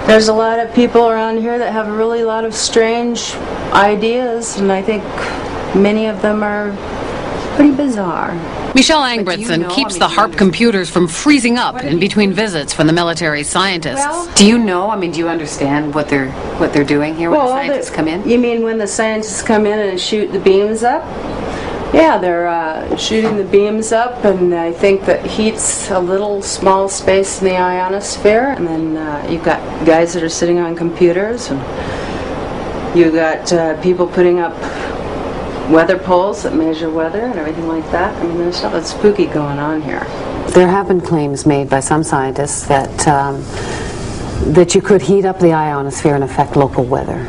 There's a lot of people around here that have a lot of strange ideas, and I think many of them are pretty bizarre. Michelle Angbritson keeps the Haarp computers from freezing up in between visits from the military scientists. Do you know, do you understand what they're doing here when the scientists come in? You mean when the scientists come in and shoot the beams up? Yeah, they're shooting the beams up, and I think that heats a little small space in the ionosphere, and then you've got guys that are sitting on computers, and you've got people putting up weather poles that measure weather and everything like that. There's something spooky going on here. There have been claims made by some scientists that that you could heat up the ionosphere and affect local weather.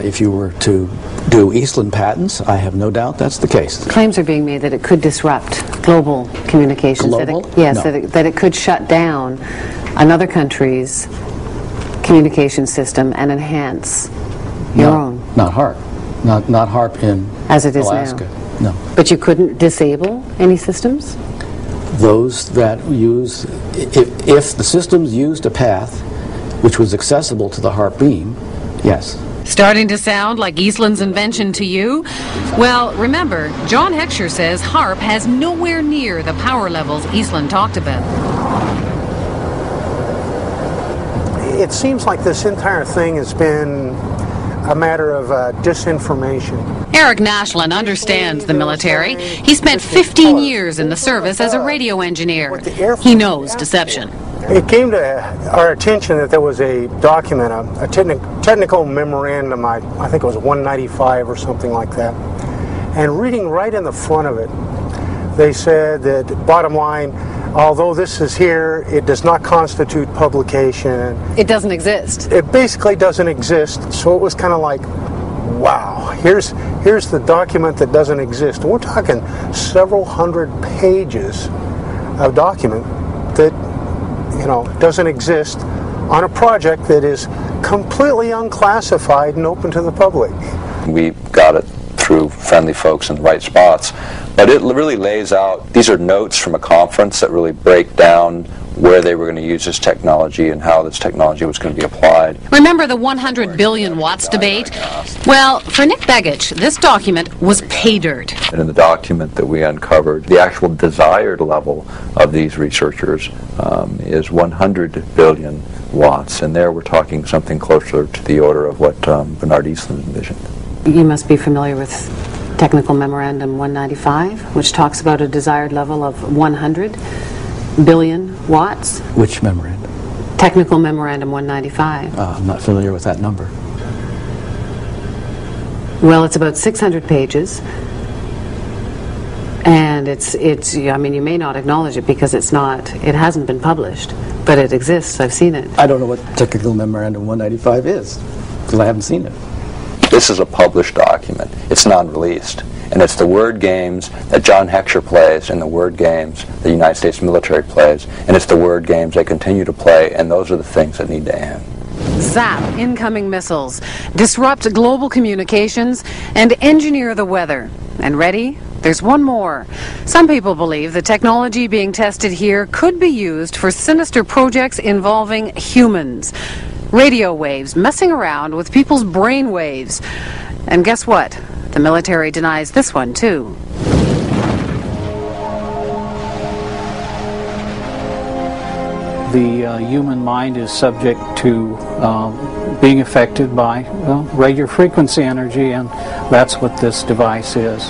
If you were to do Eastland patents, I have no doubt that's the case. Claims are being made that it could disrupt global communications. Global? Yes, no. that it could shut down another country's communication system and enhance your own. Not Haarp. Not Haarp in as it is Alaska. Now. No. But you couldn't disable any systems? Those that use, if the systems used a path which was accessible to the Haarp beam, yes. Starting to sound like Eastland's invention to you? Well, remember, John Heckscher says Haarp has nowhere near the power levels Eastland talked about. It seems like this entire thing has been a matter of disinformation. Eric Nashland understands the military. He spent 15 years in the service as a radio engineer. He knows deception. It came to our attention that there was a document, a technical memorandum, I think it was 195 or something like that. And reading right in the front of it, they said that, bottom line, although this is here, it does not constitute publication. It doesn't exist. It basically doesn't exist. So it was kind of like, wow, here's the document that doesn't exist. And we're talking several hundred pages of document that doesn't exist on a project that is completely unclassified and open to the public. We got it through friendly folks in the right spots, but it really lays out, these are notes from a conference that really break down where they were going to use this technology and how this technology was going to be applied. Remember the 100 billion watts debate? Well, for Nick Begich, this document was pay dirt. And in the document that we uncovered, the actual desired level of these researchers is 100 billion watts, and there we're talking something closer to the order of what Bernard Eastland envisioned. You must be familiar with Technical Memorandum 195, which talks about a desired level of 100 billion watts. Which memorandum? Technical Memorandum 195. I'm not familiar with that number. Well, it's about 600 pages, and it's. I mean, you may not acknowledge it because it hasn't been published, but it exists. I've seen it. I don't know what Technical Memorandum 195 is because I haven't seen it. This is a published document. It's non-released. And it's the word games that John Heckscher plays and the word games the United States military plays, and it's the word games they continue to play, and those are the things that need to end. Zap incoming missiles, disrupt global communications, and engineer the weather. And ready? There's one more. Some people believe the technology being tested here could be used for sinister projects involving humans. Radio waves messing around with people's brain waves. And guess what? The military denies this one, too. The human mind is subject to being affected by radio frequency energy, and that's what this device is.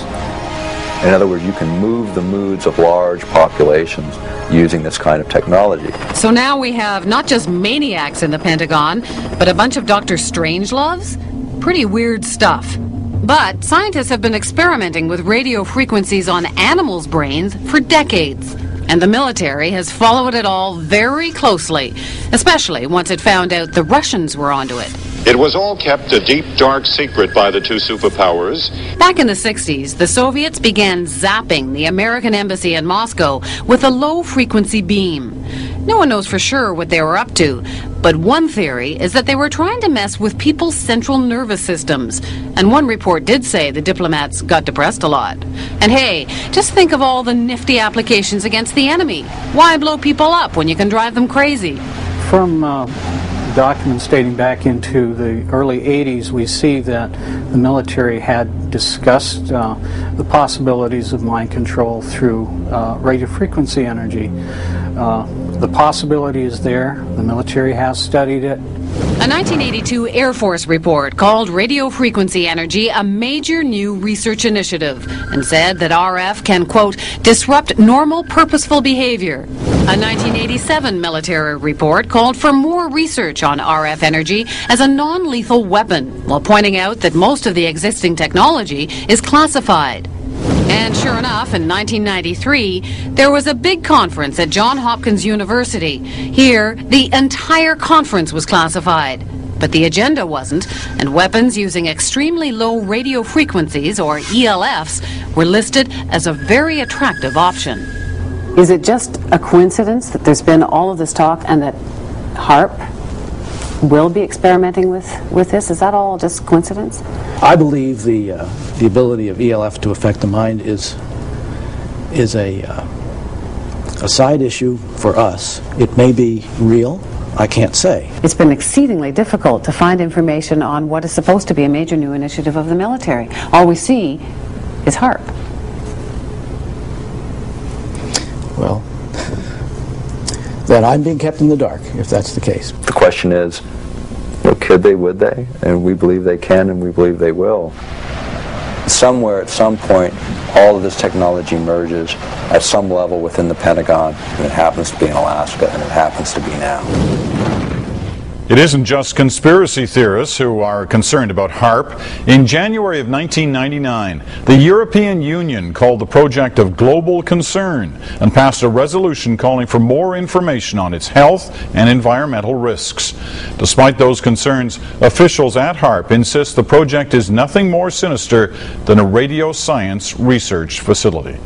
In other words, you can move the moods of large populations using this kind of technology. So now we have not just maniacs in the Pentagon, but a bunch of Dr. Strangeloves? Pretty weird stuff. But scientists have been experimenting with radio frequencies on animals' brains for decades. And the military has followed it all very closely, especially once it found out the Russians were onto it. It was all kept a deep, dark secret by the two superpowers. Back in the 60s, the Soviets began zapping the American embassy in Moscow with a low-frequency beam. No one knows for sure what they were up to, but one theory is that they were trying to mess with people's central nervous systems. And one report did say the diplomats got depressed a lot. And hey, just think of all the nifty applications against the enemy. Why blow people up when you can drive them crazy? From documents dating back into the early 80s, we see that the military had discussed the possibilities of mind control through radio frequency energy. The possibility is there. The military has studied it. A 1982 Air Force report called radio frequency energy a major new research initiative and said that RF can, quote, disrupt normal purposeful behavior. A 1987 military report called for more research on RF energy as a non-lethal weapon, while pointing out that most of the existing technology is classified. And sure enough, in 1993, there was a big conference at Johns Hopkins University. Here, the entire conference was classified. But the agenda wasn't, and weapons using extremely low radio frequencies, or ELFs, were listed as a very attractive option. Is it just a coincidence that there's been all of this talk and that Haarp will be experimenting with this? Is that all just coincidence? I believe the ability of ELF to affect the mind is a side issue for us. It may be real. I can't say. It's been exceedingly difficult to find information on what is supposed to be a major new initiative of the military. All we see is Haarp. Well, then I'm being kept in the dark, if that's the case. The question is, well, could they, would they? And we believe they can, and we believe they will. Somewhere, at some point, all of this technology merges at some level within the Pentagon, and it happens to be in Alaska, and it happens to be now. It isn't just conspiracy theorists who are concerned about Haarp. In January of 1999, the European Union called the project of global concern and passed a resolution calling for more information on its health and environmental risks. Despite those concerns, officials at Haarp insist the project is nothing more sinister than a radio science research facility.